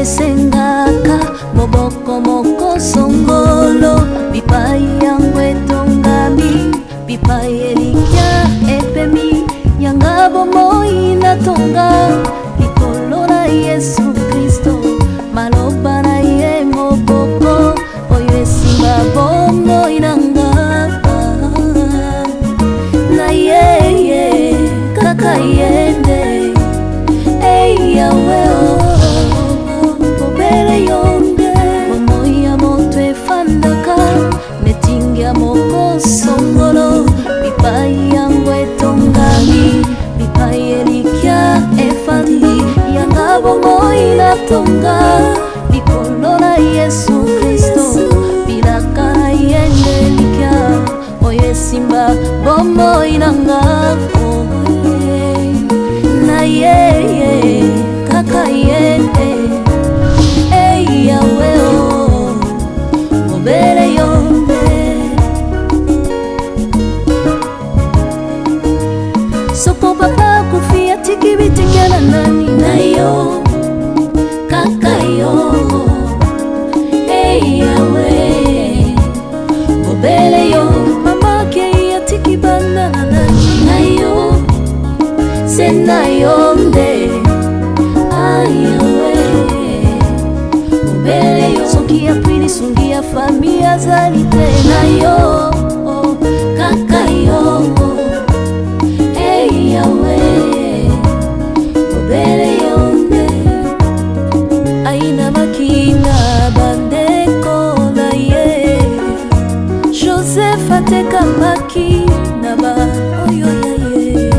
sengaka moboko moko songolo bipai yangu etongami bipai elikya epemi yanga bomoi natonga likolo na Yesu Kristo maloba na ye moboko oyo esimba bomoi nanga na yeye kaka yende yawe obere yonde momoya moto efandaka netingia moko songolo bipai yangu etongami bipai elikya efandi yanga bomoi natonga likolo na Yesu Kristo bilaka na yende likya oyo esimba bomoi nanga na yeye kaka yende yawe obere yonde soko papa kufia tikibitikana nani nayo kaka yo yawe obere yo mama ke yatikibana nani nayo sena yonde ayawe obere yo soki ya pili sungi ya familia zali tena yo kaka yo yawe obere yonde aina makina bandeko na ye Joseph ateka maki na ba oyo ye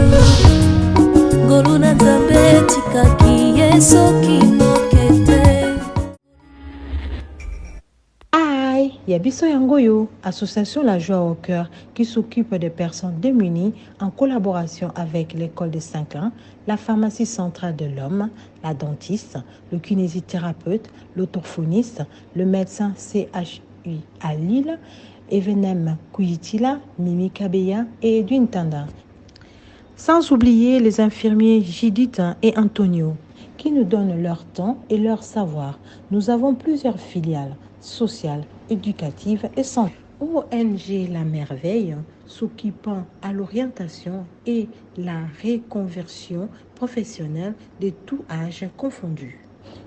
goluna nzambe tikaki yesoki mokete Yabiso Yangoyo, association La Joie au Cœur, qui s'occupe des personnes démunies en collaboration avec l'école de Saint-Clain, la pharmacie centrale de l'homme, la dentiste, le kinésithérapeute, l'orthophoniste, le médecin CHU à Lille, Evenem Kuyitila, Mimi Kabeya et Edwin Tanda. Sans oublier les infirmiers Judith et Antonio, qui nous donnent leur temps et leur savoir. Nous avons plusieurs filiales sociales, éducatives et santé. ONG La Merveille, s'occupant à l'orientation et la reconversion professionnelle de tout âge confondu.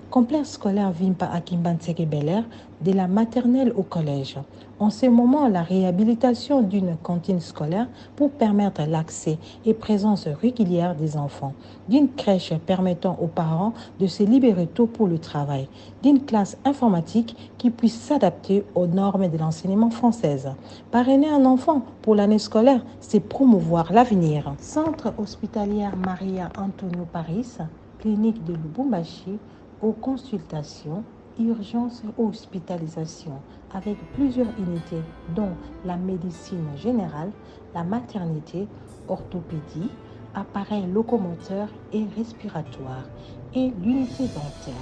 Complexe scolaire Vimpa à Kimbanseke Bel-Air, de la maternelle au collège. En ce moment, la réhabilitation d'une cantine scolaire pour permettre l'accès et présence régulière des enfants, d'une crèche permettant aux parents de se libérer tôt pour le travail, d'une classe informatique qui puisse s'adapter aux normes de l'enseignement française. Parrainer un enfant pour l'année scolaire, c'est promouvoir l'avenir. Centre hospitalier Maria Antonio Paris, clinique de Lubumbashi, aux consultations, urgences et hospitalisation, avec plusieurs unités dont la médecine générale, la maternité, orthopédie, appareils locomoteurs et respiratoires et l'unité dentaire.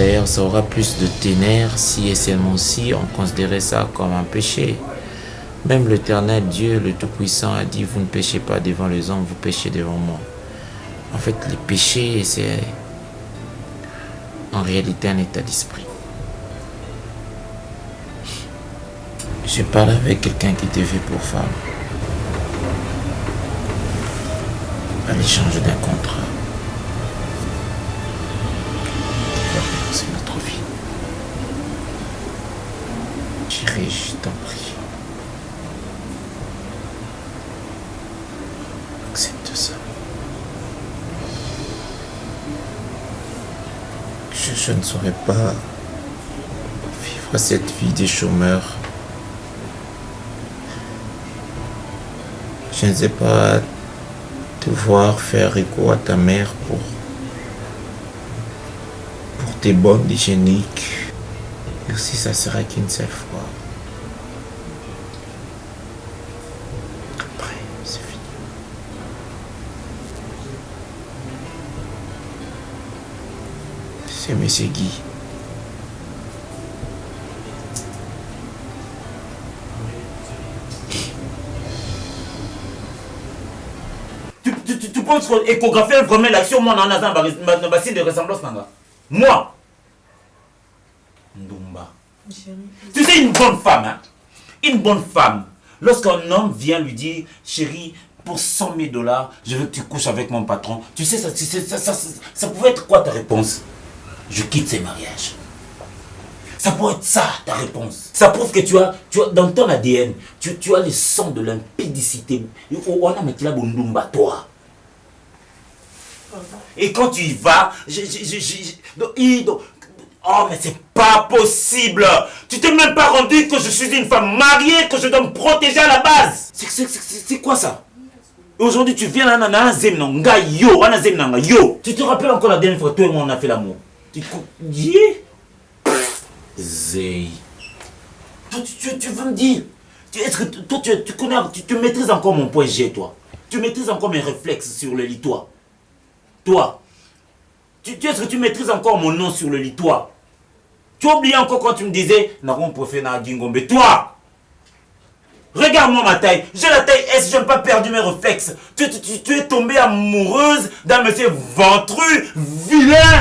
d'ailleurs, ça aura plus de ténère si et seulement si on considérait ça comme un péché. Même l'Éternel Dieu, le Tout-Puissant, a dit, vous ne péchez pas devant les hommes, vous péchez devant moi. En fait, le péché, c'est en réalité un état d'esprit. Je parle avec quelqu'un qui était fait pour femme. À l'échange d'un contrat. C'est notre vie. Chérie, je t'en prie. Accepte ça. Je ne saurais pas vivre cette vie des chômeurs. Je ne sais pas devoir faire écho à ta mère pour tes bombes hygiéniques. Et aussi, ça sera qu'une seule fois. Après, c'est fini. C'est Monsieur Guy. Tu penses qu'échographier vraiment l'action, moi, dans un bassin de ressemblance, nanga? Moi, Ndumba. Tu sais, une bonne femme, hein? Une bonne femme, lorsqu'un homme vient lui dire, chérie, pour 100 000 $, je veux que tu couches avec mon patron. Tu sais, ça pouvait être quoi ta réponse? Je quitte ce mariage. Ça pourrait être ça, ta réponse. Ça prouve que tu as dans ton ADN, tu as le sang de limpidicité. On a mis là, Ndumba, toi. Et quand tu y vas, oh, mais c'est pas possible. Tu t'es même pas rendu que je suis une femme mariée, que je dois me protéger à la base. C'est quoi ça? Aujourd'hui, tu viens là, yo. Tu te rappelles encore la dernière fois, toi et moi, on a fait l'amour. Zey. Toi, tu veux me dire, est-ce que toi, tu connais, tu maîtrises encore mon point G, toi? Tu maîtrises encore mes réflexes sur le lit, toi? Toi, est-ce que tu maîtrises encore mon nom sur le lit, toi? Tu as oublié encore quand tu me disais, Naron préfère na Gingombe, toi? Regarde-moi ma taille, j'ai la taille S, je n'ai pas perdu mes réflexes. Tu es tombée amoureuse d'un monsieur ventru, vilain.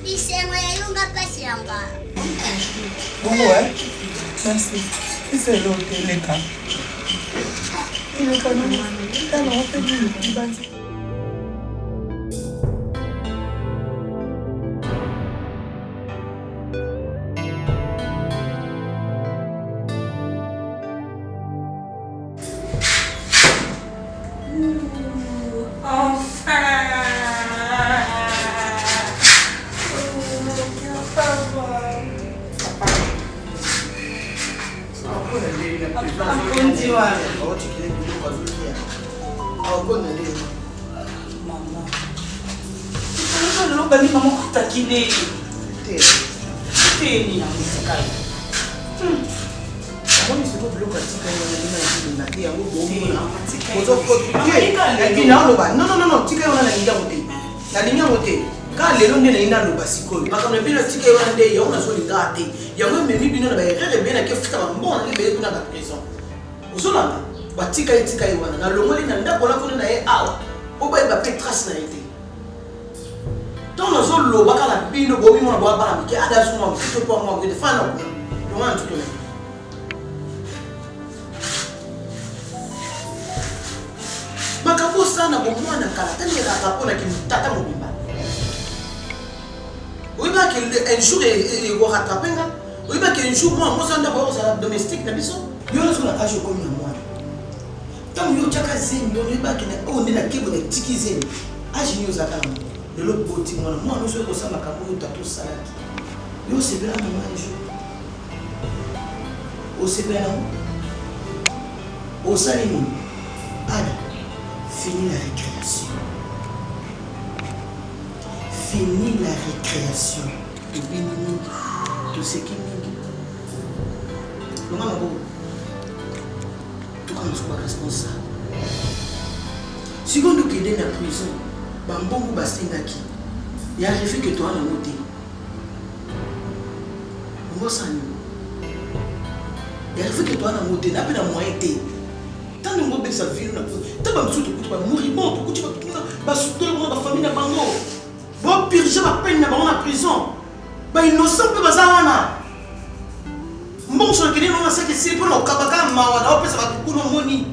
Bisengo ya yunga pasi yanga. Bon, ouais. Merci. C'est l'autre, les cas. Il est pas nous. Alors, on fait du bâti. Non, tika wana na ninga mote. Na ninga mote. Ka lelo nde na ina lo basikoyo. Makambo bino tika wana nde ya una so linga te. Ya ngwe memi bino na ba rere bena ke futa ba mbona ke be kuna ba prison. Ozolanga ba tika wana na longoli na ndako na kona na ye awa. O ba ba pe trace na été. Tant na zo lo ba kala bino bo bimo na bo ba na ke ada so mo to po mo ke fa na ko. Lo wana tuto. Makambo sana bomwana kala tani ya rapona ki tata mobimba. Oui ba que un jour il va rattraper nga. Oui ba que un jour moi ça ndako ça domestique na biso. Yo na sona kajo ko mi mwana. Tant yo chaka zeni yo ba que na on na kebo na tiki zeni. Aji yo zakala. De l'autre boti mwana moi no so ko sa makambo yo tato salaki. Yo se bela mama un jour. O se bela o salini. Ada. Fini la récréation. Fini la récréation. Tout ce qui est. Comment tout comme soit responsable. Si on nous quitte dans la prison, Bambongo Bastinaki, il y a arrivé que toi on a noté. On va s'en aller. Il y a arrivé que toi on a noté, n'a pas de moyen de. Tant de monde sa vie, tant de monde qui va mourir, bon, tu vas soutenir la famille de Bango. Bon, purger ma peine dans la prison. Bah, innocent peut pas ça. Bon, sur le Kenya, on a ça qui c'est pour le Kabaka, Mawana, on peut savoir tout le monde.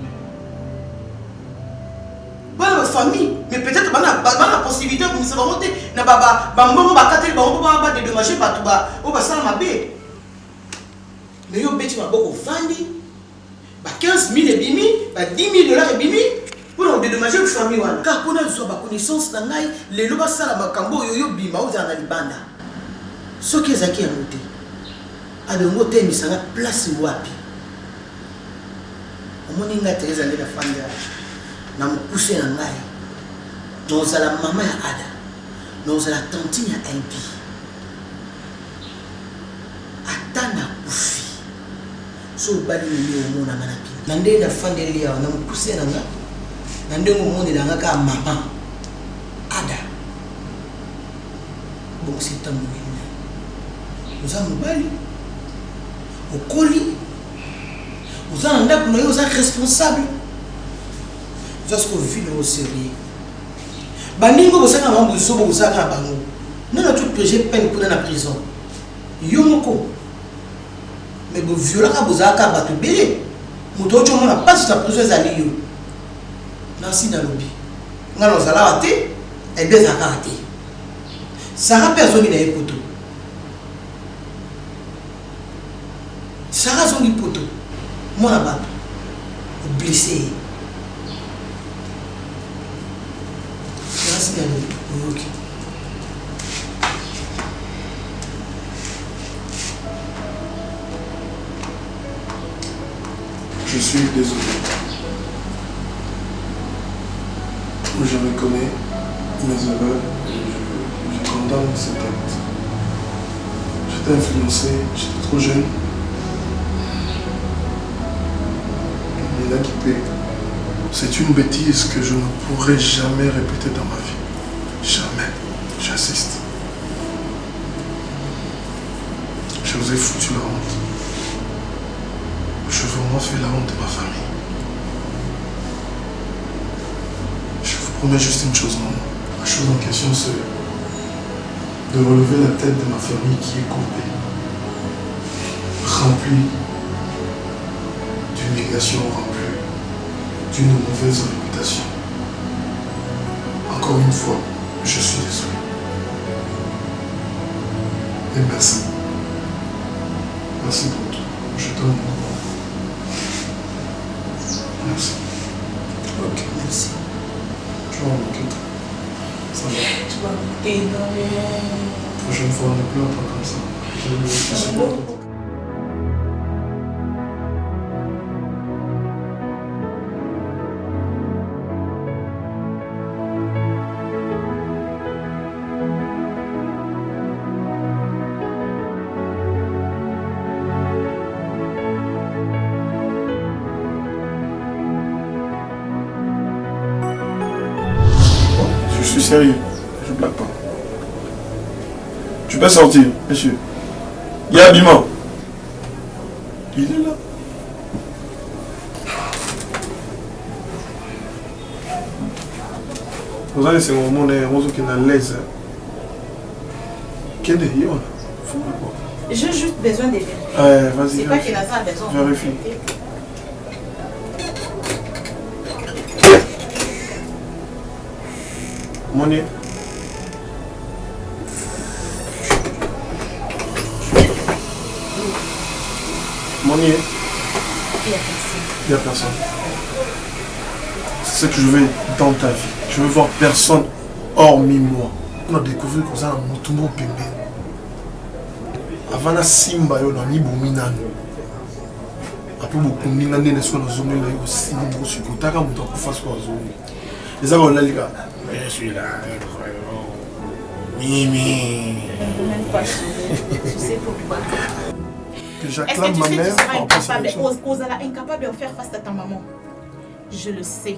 Bah, la famille, mais peut-être qu'on a la possibilité de nous monter. Na baba, Bango, Bakatel, Bango, Baba, dédommager, Batouba, on va ça ma baie. Mais yo, bêtis ma beaucoup fandi. 15 000 et bimi, 10 000 $ et bimi pour nous dédommager la famille. Car pour nous, nous avons connaissance dans les lois de la makambo yoyo bima ou dans la libanda. Ce qui est acquis à monter, à de monter, mais ça a place wapi. Au moins, il y a des années de famille. Nous avons poussé dans l'ail. Nous avons la maman à Ada. Nous avons la tantine à Impi. Atana Koufi. So bali ni mo na manapi nande na fandeli ya na mukuse na nga nande mo monde na nga ka mama Ada bon c'est un moment nous avons bali au colis nous avons nda kuna yo za responsable nous avons vivre au sérieux baningo bosaka mambo so bosaka bango non tout projet peine kuna na prison yo moko. Mais vous violez quand vous avez battu bébé. Vous n'avez pas de prison à l'île. Nancy dans le lobby. Nous allons rater. Et bien ça a raté. Ça a personne qui n'a pas de ça a son poteau. Moi là-bas. Blessé. Nancy dans le lobby. Je suis désolé. Je reconnais mes erreurs et je condamne cet acte. J'étais influencé, j'étais trop jeune. Il y en a qui paient. C'est une bêtise que je ne pourrai jamais répéter dans ma vie. Jamais. J'insiste. Je vous ai foutu la honte. Je vous fait la honte de ma famille. Je vous promets juste une chose, maman. La chose en question, c'est de relever la tête de ma famille qui est courbée, remplie d'une négation, remplie d'une mauvaise réputation. Encore une fois, je suis désolé. Et merci. Merci pour tout. Je t'aime beaucoup. Merci. Ok, merci. Tu vas manquer. Ça va. Tu vas manquer énormément. La prochaine fois, ne pleure pas comme ça. Je supporte pas. Je suis sérieux, je blague pas. Tu peux sortir, monsieur. Il y a Abima. Il est là. Vous allez, c'est mon moment, on qui est à l'aise. Quel est Yon? J'ai juste besoin de vérifier. Ouais, vas-y. C'est pas qu'il a ça besoin. Vérifie. Monnaie. Monnaie. Il y a personne. Il n'y a personne. C'est ce que je veux dans ta vie. Je veux voir personne hormis moi. On a découvert que ça a un mouton pépé. Avant la simba, on a mis boumi nanu. Après beaucoup de nani ne sont dans zone là aussi. On se côté quand on doit faire ce qu'on a zone. Les gens on a dit que je suis là. Mimi. Même pas sûr. Tu sais pourquoi. Que Est-ce que j'acclame tu ma sais que mère. tu seras incapable, Ozala incapable de faire face à ta maman? Je le sais.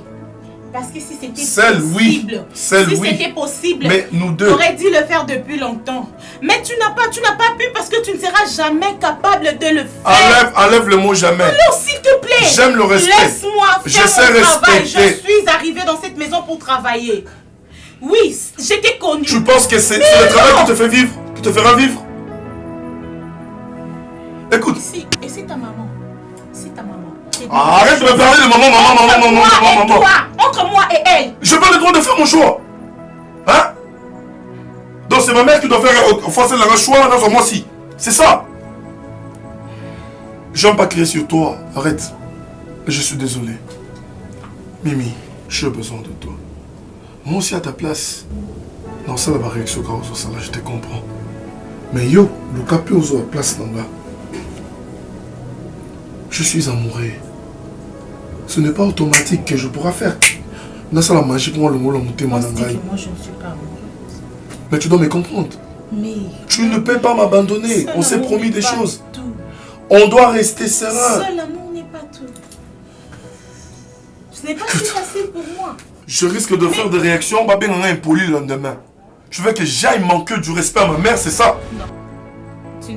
Parce que si c'était possible, c'était possible, mais nous deux, tu aurais dû le faire depuis longtemps. Mais tu n'as pas pu parce que tu ne seras jamais capable de le faire. Enlève le mot jamais. Non, s'il te plaît. J'aime le respect. Laisse-moi faire mon travail. Je suis arrivée dans cette maison pour travailler. Oui, j'étais connue. Tu penses que c'est le travail qui te fait vivre, qui te fera vivre? Écoute. Et c'est ta maman. C'est ta maman. Arrête de me parler de maman. Toi, entre moi et elle. Je n'ai pas le droit de faire mon choix. Hein? Donc c'est ma mère qui doit faire forcer le choix dans moi aussi. C'est ça. Je n'aime pas crier sur toi. Arrête. Je suis désolé. Mimi, j'ai besoin de toi. Moi aussi à ta place. Non, ça la réaction quand on ça là, je te comprends. Mais yo, le capé aux à place dans là. Je suis amoureux. Ce n'est pas automatique que je pourrai faire. Dans ça la magie pour moi le mot monter moi je ne suis pas amoureuse. Mais tu dois me comprendre. Mais tu ne peux pas m'abandonner. On s'est promis des choses. Tout. On doit rester serein. Seul amour n'est pas tout. Ce n'est pas si facile pour moi. Je risque de faire des réactions, bah bien impoli le lendemain. Tu veux que j'aille manquer du respect à ma mère, c'est ça? Non.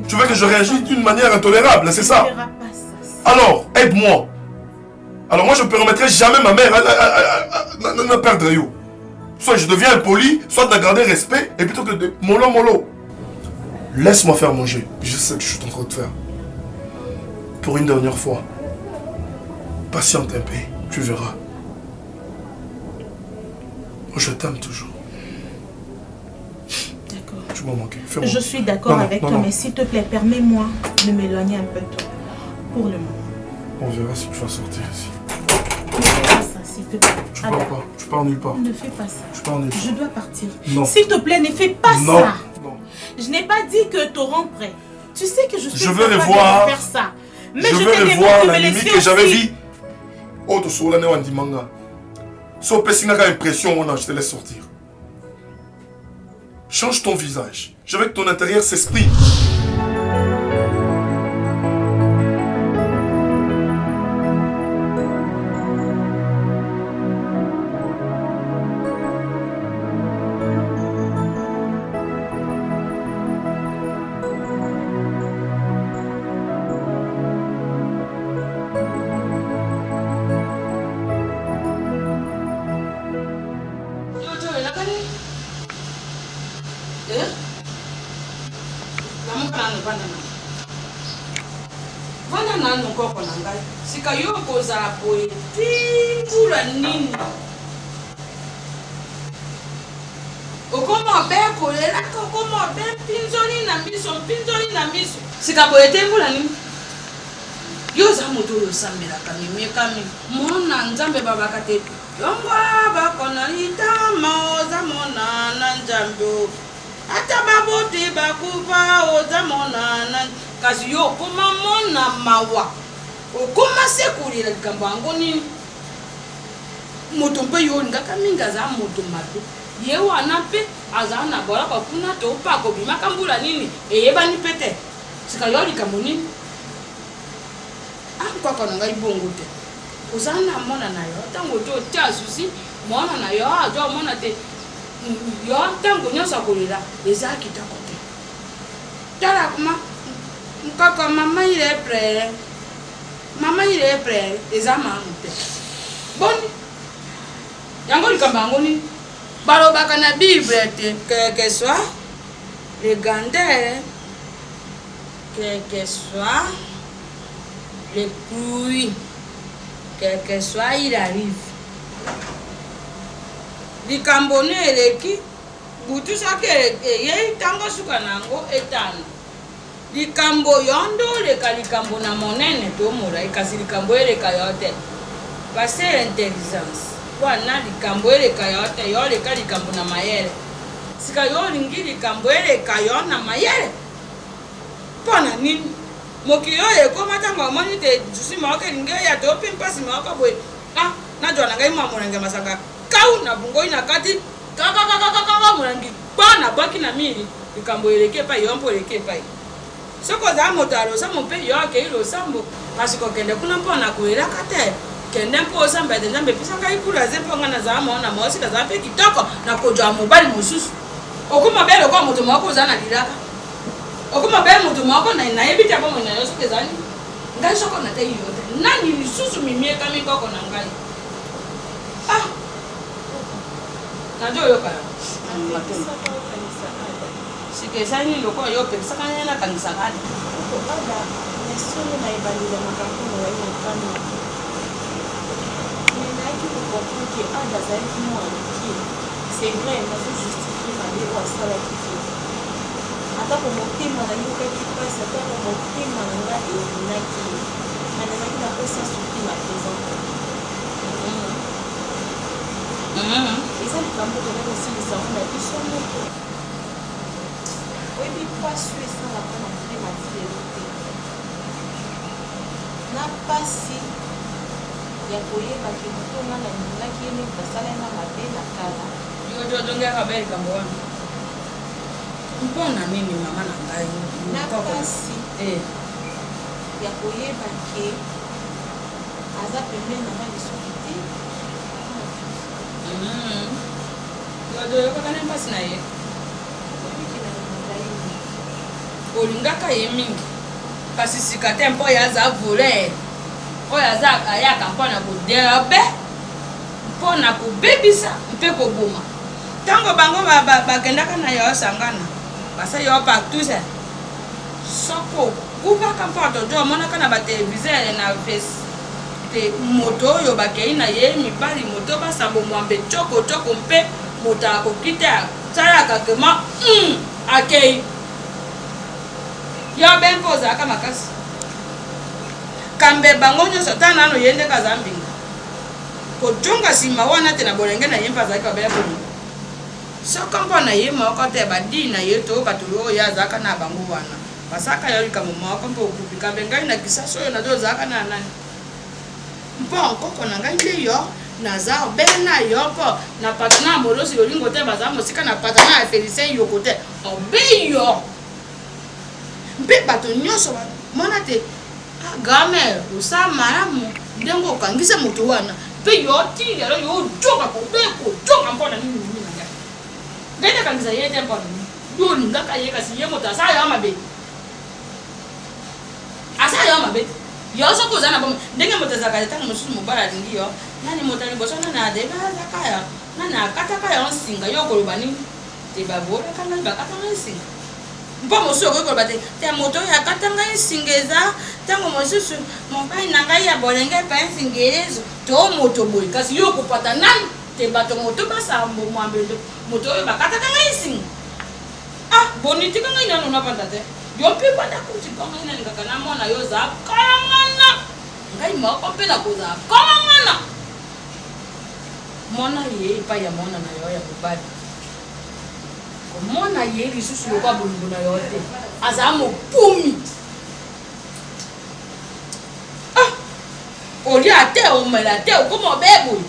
Tu veux que je réagisse d'une manière intolérable, c'est ça? Alors, aide-moi. Alors moi je ne permettrai jamais ma mère à perdre you. Soit je deviens impoli, soit de garder respect, et plutôt que de mollo. Laisse-moi faire manger. Je sais que je suis en train de faire. Pour une dernière fois. Patiente un peu, tu verras. Je t'aime toujours. D'accord. Tu m'as manqué. Je suis d'accord avec toi, mais s'il te plaît, permets-moi de m'éloigner un peu de toi. Pour le moment. On verra si tu vas sortir ici. Ne fais pas ça, s'il te plaît. Tu pars pas. Tu pars nulle part. Ne fais pas ça. Tu pars nulle part. Je dois partir. Non. S'il te plaît, ne fais pas ça. Non. Je n'ai pas dit que tu rentrais. Tu sais que je suis capable de faire ça. Mais je veux revoir la limite que j'avais vue. Oh, tu sais, on dit manga. Si on peut signaler l'impression, je te laisse sortir. Change ton visage. Je veux que ton intérieur s'exprime. Vana nanu koko na ngai. Sika yo kozala boye timbula nini. Okoma be kolela kokoma be pinzoni na miso. Sika boye timbula nini. Yo za moto yo sambela kami mona nzambe babaka te. Yongwa bakona itama oza mona na nzambe. Ata babote bakuva oza mona na kasi yo okoma mona mawa okoma sekulila likambo yango nini moto mpe yo olingaka mingi aza moto mabe ye wana mpe azala na bolaka kuna topaka obimaka mbula nini eyebani mpe te sika yo likambo nini ankoko na ngai bongo te ozala na mona na yo ntango te ote asusi mona na yo azo omona te yo ntango nyonso akolela eza kitoko te tala kuma Kaka mama il est prêt. Eza manute. Boni. Yango likambango ni. Balobaka na Bible te que soit le gandere, que soit le pluie, que soit il arrive. Likambone eleki butu sake ye tango suka nango etano. Likambo yondo leka likambo na monene to morai kasi likambo eleka yote parce intelligence wana likambo eleka yote yo leka likambo na mayele sika yo lingi likambo eleka yo na mayele pona nini mokiyo ekoma tango moni te jusi maoke lingi ya to pimpasi maoka boy na jona ngai mamonenge masanga kau na bungoi na kati kaka monangi bana baki na mini likambo eleke pa yo mpo eleke pa soko za motaro sa mpe yo akeilo sambo kasi ko kende kuna mpona kuela kate kende mpo samba de nzambe pisa kai kula zempo ngana za mona mosi da za pe kitoko na kojwa mobali mosusu okuma belo kwa moto moko za na dilaka okuma belo moto moko na ebita kwa mona yo soke zani ngai soko na te yo nani lisusu mimie kami koko na ngai najo yo kaya Sikesani loko yo pesa kanya na kanisa kali. Ada nesoni na ibaliza makampuni wa hiyo mfano. Ninaiki kukompuni ki ada zaidi mwaniki. C'est vrai, mais c'est justifié par les lois sala kitu. Hata kwa mtima na yuko kipa sasa kwa mtima na ngati naki. Na ninaiki pesa suki na pesa. Isa likambo de leo si sauna kisomo. Oui, mais pas sûr et ça va pas montrer ma fidélité. N'a pas si ya koyeba ke moto nga na ningaki ye nini basalanga mabe na kala yo tozongaka beli kambo wana mpona nini mama na ngai na pasi ya koyeba ke aza pembeni na ngai lisuki te yo toyokaka na mpasi na ye olingaka ye mingi kasi sika te mpo oyo aza voler oyo aza ayaka mpona koderabe mpona kobebisa mpe koboma ntango bango bakendaka na yo sangana basa yo partout se soko okubaka mpo atoto omonaka na batelevizere na fesi te moto oyo bakei na ye mibali moto basambo mwambe cokocoko mpe moto akoki te asalaka kema akei yo ben mpo ozalaka makasi kambe bango nyonso ta nano ye ndenge aza mbinga kojonga nsima wana te na bolenge na ye mpe azalaki babela bolingo soko mpo na ye moko te badii na ye to bato oyo azalaka na bango wana basaka yo likambo moko mpo okupi kambe ngai na kisasa oyo nazo ozalaka na nani mpo nkoko na ngai nde yo naza obele na yo mpo na patana ya molosi yolingo te baza mosika na patana ya felicien yoko te obe yo mpe bato nyonso mona te game osala malamu ndenge okangisa moto wana mpe yo ti lelo yo ojonga kojonga mpona nini nini na ngai ngai nakangisa ye te mpona nini yo olingaka ye kasi ye moto asala yo mabe asala yo mabe yo soki oza na bomo ndenge moto ezalaka ntango mosusu mobali alingi yo nani moto aliboso nani adebe azaka yo nani akataka yo nsinga yo okoloba nini te babolaka nani bakatanga nsinga mpo mosusu okokoloba te te moto oyo akata ngai nsingeza ntango mosusu mobali na ngai ya bolenge epa nsingelezo to moto boye kasi yo okopata nani te bato moto basala mwambelo moto oyo bakataka ngai nsinga boni tika ngai nano napanda te yo mpe banda kotika ngai nalingaka namona yo ozala kalangana ngai moko mpe nakozala kalangana mona ye epai ya mona na yo ya mobali komona ye lisusu lokwa bolingo na yo te azala mopumi olia te omela te okoma obeboye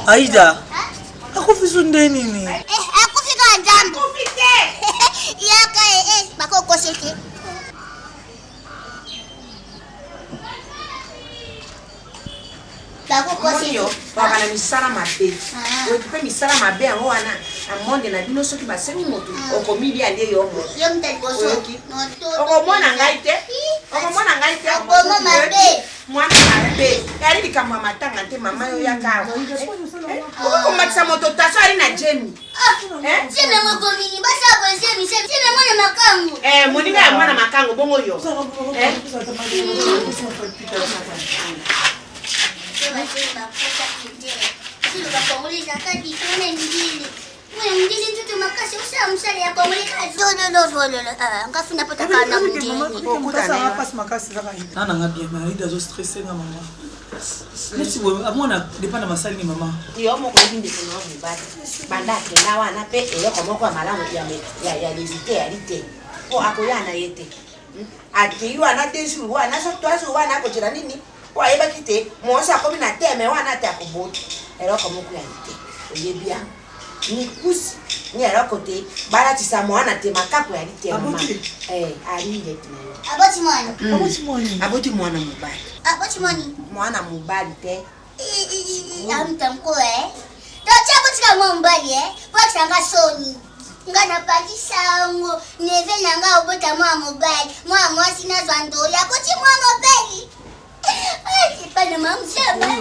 Aida, akufi sunde nini? Akufi kwa jambo. Yaka bako koseke. Yo, bakana misala mabe. Okipe misala mabe yango wana amonde na bino soki basemi moto okomili ande yo mo. Yo mtaliboso. Okomona ngai te. Okomona ngai te. Okomona mabe. Mwana mabe. Yali likamwa matanga te mama yo yaka. Okomatisa moto taso ali na Jemi. Jemi ngoko mini basa bo Jemi, Jemi mwana makangu. Moninga ya mwana makangu bongo yo. Wa eba kite mo sa ko na teme wana ta ko bot ero ko mo ku ya te oye bia ni kusi ni ero ko te bara ti sa mo ana te makako ya te mama ari ile tinayo aboti mwana mwana mubali te amtamko to chapo tika mo mbali kwa sanga soni ngana pati sango neve nanga obota mwa mobali mwa mwasi na zando ya koti mwa mobali c'est pas de maman, c'est pas de non,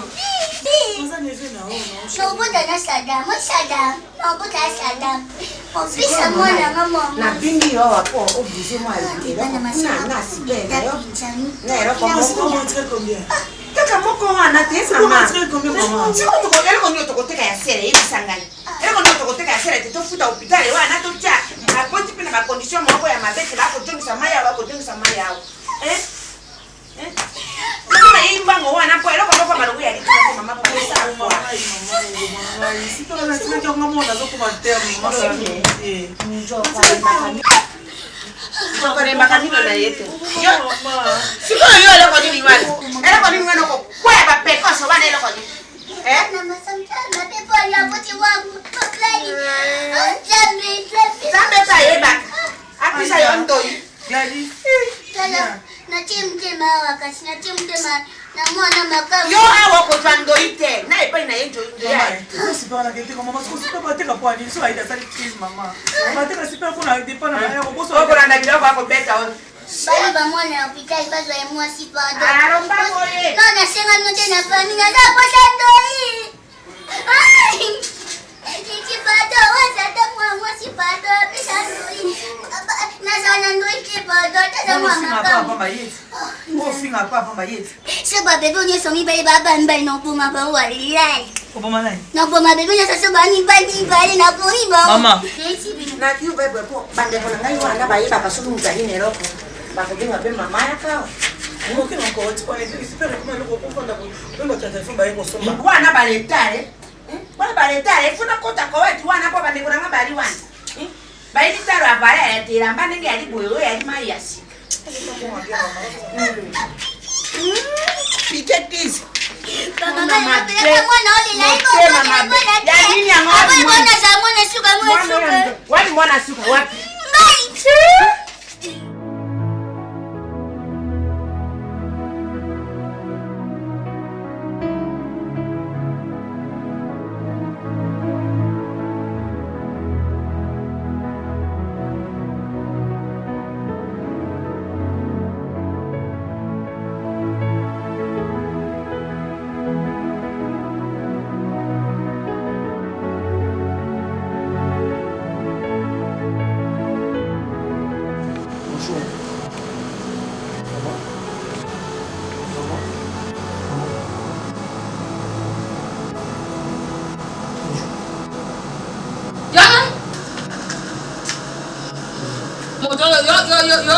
pas de Saddam, Saddam, non, pas de Saddam. On fait ça, moi, la maman. Na bingi yo wako obligé moi na sipe na ero ko mo combien kaka moko wana te mama siko to ko ero ko to ko teka ya sere ibi sangani ero ko to ko teka ya sere te to futa hospital wana to cha akoti pina ba condition moko ya mabete la ko jongisa maya wa ko jongisa maya Mama imba ngwana po ero ko ko marugu ya ri mama po sa mama si to na tsena ke ngamo na zo ko matea mama njo kwa kore makamino na yete yo siko yo ero ko ni wana ko kwa ba pe ko so wana ero ko ni mama samtana pe po ya poti wangu paplani jambe pa yeba apisa yo ndoi gali na chimtema wakati na chimtema na mwana makamu yo awo ko twandoite na epai na yento mama si pas la qualité comme maman si pas te ka poani so aida sali crise mama mama te ka si pas ko na dépend na ya ko boso ko na bila ko beta on bali ba mwana hospitali bazo ya mwa si pas do aromba kore no na senga no tena familia na posa ndoi Iki pada wasata mwa si pada bisa ndoi na sana ndoi ki pada ta mwa makamu o finga pa pa yet seba bebe onye so mi bale baba mbali no puma ba walilai Opo manai no puma bebe onye so ba ni bali na po ni ba mama na kiu bebe po bande ko ngai wana ba yiba ka so mu gari ne roko ba ko dinga be mama ya ka mo ke no ko ti pone ti espere ko lo ko konda ko lo ta telefone ba yiko so ma wana ba letare wana ba letare funa kota ko wati wana po bande ko na bali wana ba yi taro abaya ya tira mbane ngi ali boyo ya mai yasi Piketisi. Mwana suka wapi?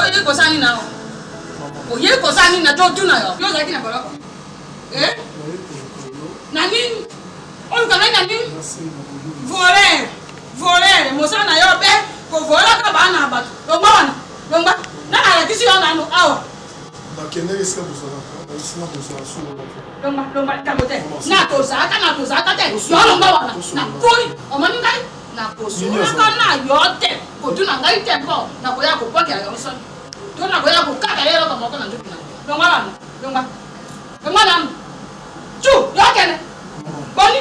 Yo kosani na. O ye kosani na to tuna yo. Yo zaki na baraka. Nani? O kana nani? Voler, mosana yo be ko vola ka bana ba. Lomba. Na ala kisi yo na no awa. Ba kende eska busana. Sina busana sulu. Lomba kamote. Na to zaka te. Yo lomba wana. Na koi. O mani kai. Na posura kana yote kutuna ngai tempo na koya kupaka ya yoso tuna koya kukaka lelo kama kana ndukuna longa mwana chu yakene boni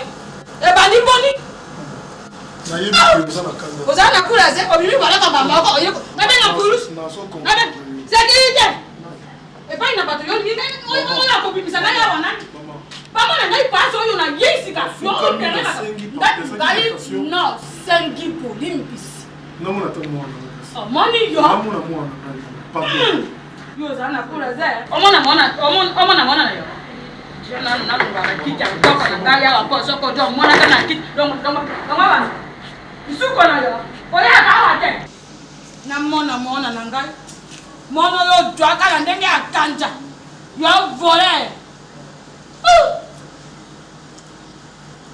bani boni na yebi kuzana kaza kozana kula ze obimi bala kama mama ko yeko ngabe na kurus ngabe sekirite pai na bato yo ni na ko bimisa na ya wana mama na ngai paso yo na yesi ka fio ngai no sengi polimpisi namuna tamwana moni yo namuna mwana pardon yo zana kula ze omona na yo na ngaba kicha kutoka na ngai ya kwa soko jo mwana kana kit ngaba isuko na yo oya ka wate na mona na ngai mona yo jwa kala ndenge akanja yo vole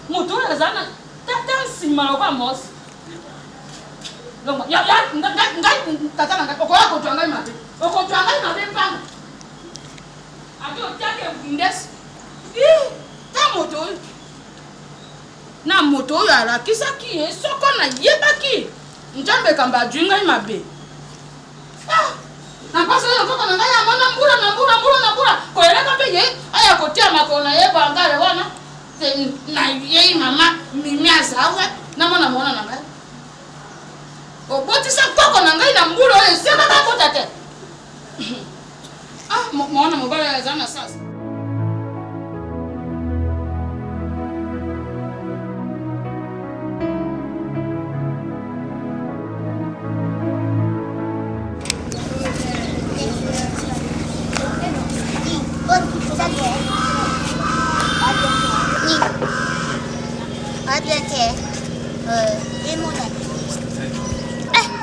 mutu ya zana tata nsima kwa mosi longa ya ngai tata ngai okoya ko twanga mabe mpanga ato take indes ta moto ya la kisaki soko na yebaki njambe kamba dwinga mabe na pasa yo koko na ngai amona mbura ko eleka pe ye aya kotia makona ye bangale wana na ye mama mimi azawa na mona na ngai obotisa koko na ngai na mbura ye sema ka kotate mona mobala ya zana sasa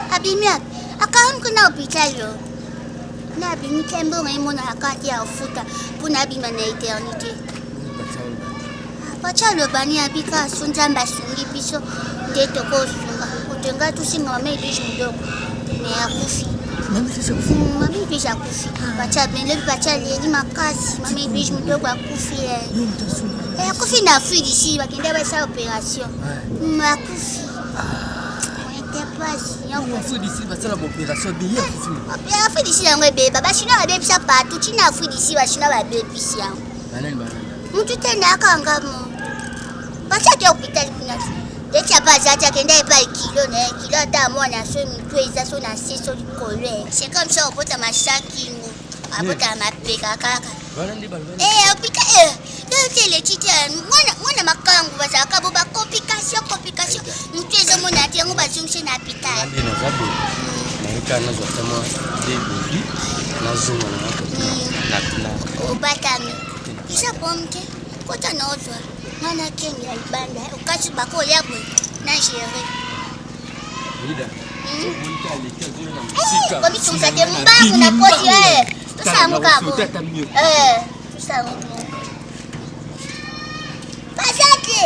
Abimiak, akaun ko na hospital yo. Na bimi kembo ngai mona akati ya ufuta puna bima na eternité. Pachalo bani abika sunjamba sungi biso ndeto ko sunga. Utenga tusinga mama ibishi mdogo. Ne akufi. Mama ibishi akufi. Pacha leli makasi. Mama ibishi mdogo akufi. Akufi na Afrique ici bakende ba sa opération. Akufi. Afrique d'ici va faire l'opération bien. Afrique d'ici là on bébé baba china ba bébé ça partout china Afrique d'ici ba china ba bébé ici. Banane. Mtu tena kanga mo. Bacha ke hôpital kuna. Decha pas ça kenda pas kilo ta mwana so mtu eza so na seso likole. C'est comme ça opota mashaki ngo. Apota mapeka kaka. Banane. Hôpital le titi mwana makangu bazaka bo ba complication muteza mona ati yango bazungushe na hôpital ande na zabo na ikana zo tama debi na zuma na kla obatami isa pomke kota nozwa mwana kenya ibanda ukasi bako yako na jere ida monta leka zo na musika komi tumsate mbangu na poti tusamuka bo tusamuka Pasate!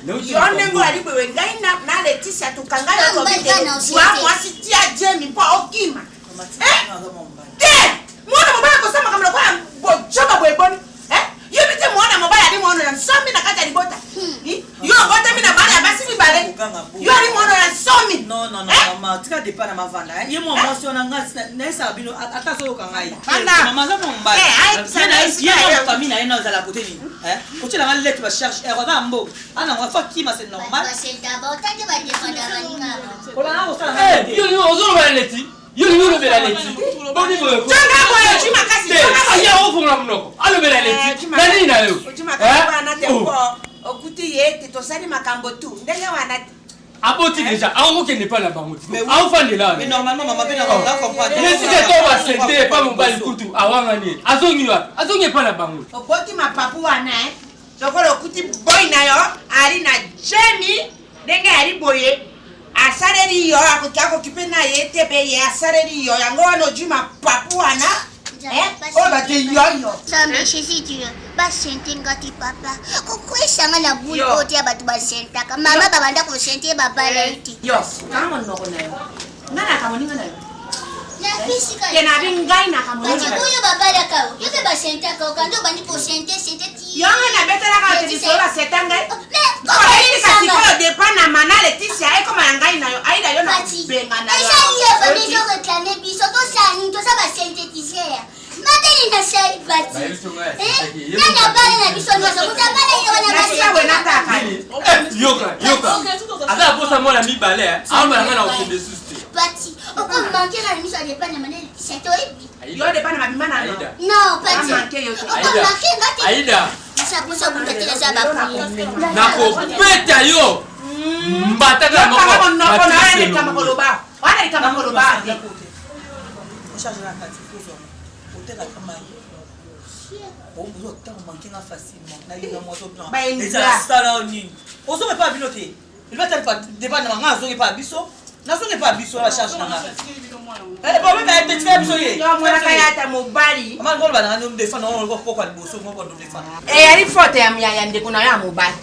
Yonengo ali bwe ngai na Laetitia tukanga yo kwa mwasi tia Jemi po okima. Mwana mobaya ko sama kamla kwa bojoba bwe boni. Yebite mwana mobaya ali mwana nsomi na kata libota. Yo bota mina bana basi bibale. Yo ali mwana nsomi. Non mama, tika depa na mavanda. Ye mo mosi ona ngasi na esa bino ataso yo kangai. Mama za mo mbaya. Ye mo famille na ena za la côté ni. Ko tila ngale lettre ba charge. Roda mbo. Ana wa fa kima c'est normal. C'est d'abord tant que va défendre Valinga. Ola na o sala. Yo ozo ba leti. Yo bela leti. Boni mo ko. Tanga boyo chima kasi. Aya o funga mnoko. Alo bela leti. Nani na yo? Chima kasi wana te ko. Okuti yete to sali makambo tu. Ndenge wana Aboti déjà, on ne n'est pas là-bas. Mais normalement, maman, on va comprendre. Mais si c'est toi, c'est pas mon bal couteau. Awangani. Azongi pas là-bas. Okoti ma papu wana Sokolo okuti boy na yo ari na Jemi ndenge ari boye. Asareli yo akutako kipena yete be ye asareli yo yango wano juma papu wana. Oh ba te yo. Ça me chérie Dieu. Ba sente ngati papa. Kokwesanga na buli oti abatu ba sentaka. Mama babanda ko sente baba leti. Yo, kama noko na yo. Nana kama ninga na yo. Na fisika. Kena bingai na kama ninga. Ati kuyo baba la kao. Yo ke ba sentaka okando bandi ko sente ti. Yo na betela ka te disola setanga. Ko hili kasi ko depa na mana Laetitia e koma ngai na yo. Aida yo na benga na yo. Esa ye ba biso reclamer biso to sani to sa ba synthétiser. Madeni na shari bati. Nani abale na biso nyoso kutabale ile wana basi. Yoka. Ada posa mwana mibale. Amba ngana okende suste. Pati. Oko manke na miso adepa na manene. Seto ipi. Yo depa na mabimana no. No, pati. Oko manke ngati. Aida. Sabuso kundatela za bapu. Nako peta yo. Mbata na moko. Noko na ene kama koloba. Wana kama koloba. Charge la kati. La campagne. On vous entend manquer facilement. Na yina moto blanc. Et ça là ni. On se pas binoté. Il va pas débat na nga zo pas biso. Na zo pas biso la charge na nga. Ba ba te tika biso ye. Yo mwana kayata mobali. Mama ngolo bana ngano défendre on ko kwa biso ngo ko défendre. Ari foto ya mya ndeko na ya mobali.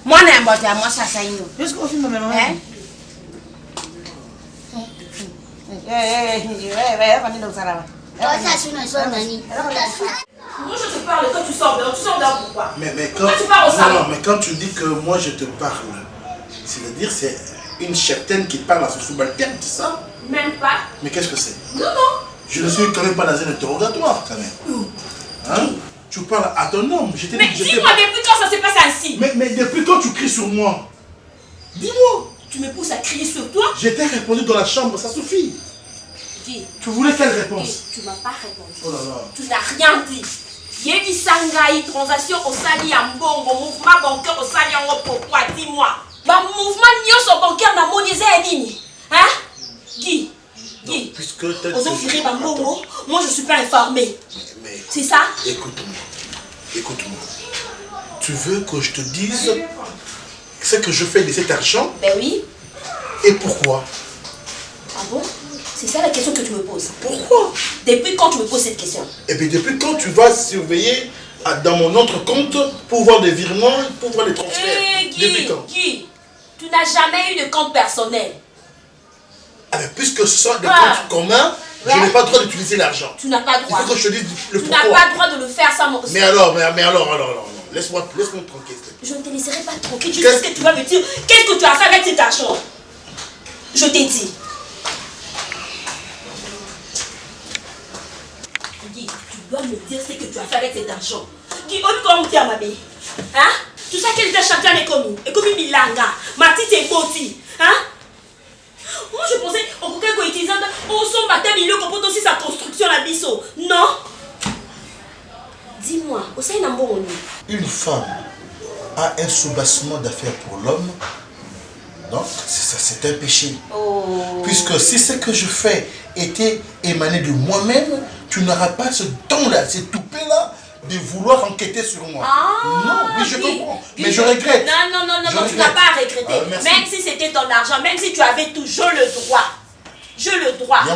Mwana ya mbote ya mwasa saino. Est-ce qu'on filme maman? Famille de Sarah. Moi je te parle quand tu sors dehors pourquoi? Mais quand tu parles au salon. Non, mais quand tu dis que moi je te parle, c'est-à-dire c'est une cheptaine qui parle à son subalterne, c'est ça? Même pas. Mais qu'est-ce que c'est? Non. Je ne suis quand même pas dans un interrogatoire quand même. Hein? Tu parles à ton homme. Mais dis-moi depuis quand ça s'est passé ainsi? Mais depuis quand tu cries sur moi? Dis-moi. Tu me pousses à crier sur toi? Je t'ai répondu dans la chambre, ça suffit. Dis. Tu voulais quelle réponse? Tu m'as pas répondu. Oh là là. Tu n'as rien dit. Yebi Sangai, transaction au Sali Ambongo, mouvement bancaire au Sali Ambongo, pourquoi? Dis-moi. Ma mouvement nyoso bancaire n'a monisé Edini. Hein? Guy. Puisque moi je suis pas informé. C'est ça? Écoute-moi. Tu veux que je te dise ce que je fais de cet argent? Ben oui. Et pourquoi? Ah bon? C'est ça la question que tu me poses. Pourquoi? Depuis quand tu me poses cette question? Et bien depuis quand tu vas surveiller dans mon autre compte pour voir des virements, pour voir des transferts? Guy, tu n'as jamais eu de compte personnel. Ah mais puisque ce sont des comptes communs, je n'ai pas le droit d'utiliser l'argent. Tu n'as pas le droit. Il faut que je te dise le pourquoi. Tu n'as pas le droit de le faire sans mon... Mais alors, laisse-moi tranquille. Je ne te laisserai pas tranquille. Tu sais ce que tu vas me dire. Qu'est-ce que tu as fait avec cet argent? Je t'ai dit. Guy, tu dois me dire ce que tu as fait avec cet argent. Guy, on peut me dire ma belle. Hein? Tu sais qu'elle était chanteur et comme Milanga, Matite et Boti. Hein? Moi je pensais au cas qu'on utilise au son baptême il compte aussi sa construction à Bisso. Non? Dis-moi, où c'est un bon? Une femme a un soubassement d'affaires pour l'homme. Donc c'est un péché. Puisque si ce que je fais était émané de moi-même, tu n'auras pas ce don-là, ce toupet-là de vouloir enquêter sur moi. Non, oui, je comprends. Mais je regrette. Non, tu n'as pas à regretter. Même si c'était ton argent, même si tu avais toujours le droit.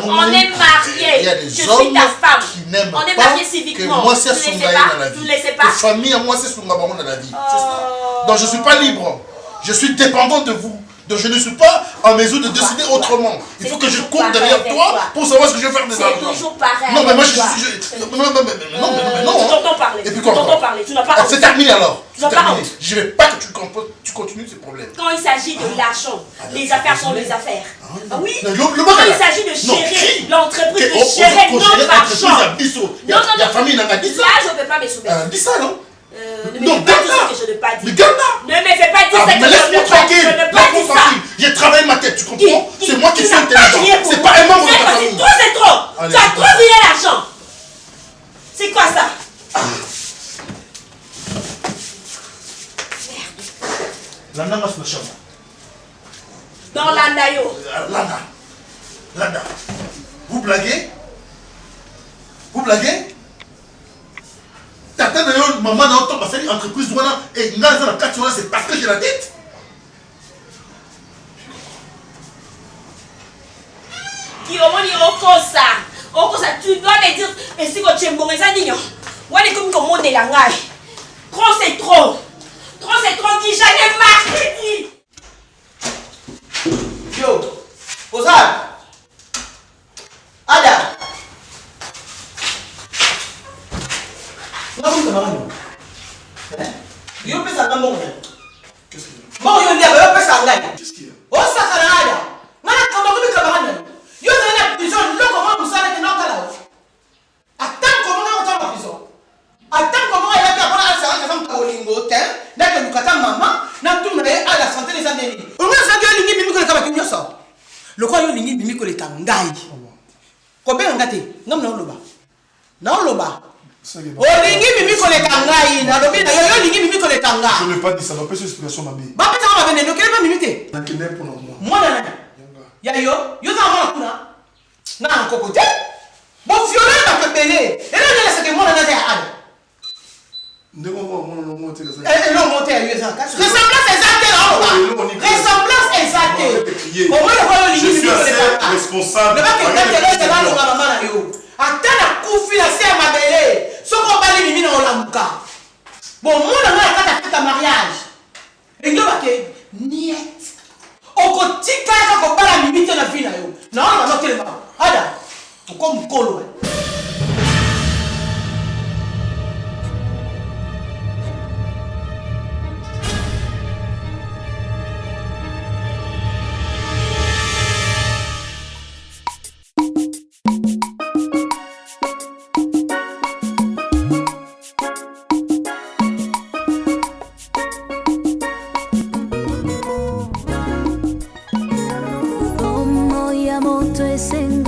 On est mariés. Il y a des je hommes suis ta femme. qui n'aiment pas on est mariés civiquement. Que moi, c'est son dans la vie. Tu ne le sais pas. Que famille, moi, c'est son dans la vie. C'est ça. Donc je ne suis pas libre. Je suis dépendant de vous. Donc je ne suis pas en mesure de décider autrement. Il faut que je cours derrière toi pour savoir ce que je vais faire des argent. C'est toujours pareil. Non, mais moi je suis... Non. Tu t'entends parler. Et puis quoi? Tu n'as pas... C'est terminé alors. Tu n'as pas... Je ne veux pas que tu continues ces problèmes. Quand il s'agit de l'argent, les affaires sont les affaires. Ah oui. Quand il s'agit de gérer l'entreprise, de gérer notre argent. Non, la famille n'a pas dit ça. Là, je ne peux pas me soumettre. Dis ça, non? Ne me fais pas dire ce que je n'ai pas dit. Ne me fais pas dire ce que mais laisse-moi tranquille. Je n'ai pas dit ça. J'ai travaillé ma tête, tu comprends? C'est moi qui suis intelligent. C'est pas un membre de ta famille. C'est trop. Tu as trop viré l'argent. C'est quoi ça? Landa, ma chambre. Dans l'Andayo. Landa. Vous blaguez? Vous blaguez? Tata d'ailleurs, maman n'a pas passé l'entreprise douana et n'a pas la carte c'est parce que j'ai la tête. Qui au moins Okosa, tu dois me dire, et si tu es bon, les amis, on est comme comment de la ngaille. Trop c'est trop. Trop c'est trop, qui j'en ai marre, Yo, Ozal. Ada. Non, vous ne yo pesa nga mbongo. Qu'est-ce qu'il y a? Mbongo yo ndiaba yo pesa nga. Qu'est-ce qu'il y a? O sakala ada. Ngana kamba ko bikaba nga. Yo na prison loko mo musala ke nokala. Attends comment on t'a prison. Attends comment elle a été après à sa raison pour lingote. Na ke lukata mama na tumbe à la santé des années. On va sa gueule lingi bimi ko le kaba kinyo so. Le quoi yo lingi bimi ko le tangai. Ko be ngate ngam na oloba. Na oloba. Olingi mimi koleka ngai na lobi na yo lingi mimi koleka nga. Je n'ai pas dit ça, ma petite explication ma bille. Ba peta ma bene no kele ba mimite. Na kende pour moi. Mwana na. Ya yo za mwana kuna. Na nkokote. Bo fiole ba pebele. Ela na seke mwana na ya ada. Ndeko mwana no monte ça. Non monte ya yo za. Ressemblance exacte là. Ressemblance exacte. Comment le voyo lingi mimi koleka. Responsable. Ne ba que tete là na mama na yo. Atana kufi na se mabele. Soko bali mimi na olamuka. Bon mona na kata mariage. Englo bake niet. Oko tika ko bala mimi te na vina yo. Na ona no telema. Ada. Ko mkolo. Moto esenga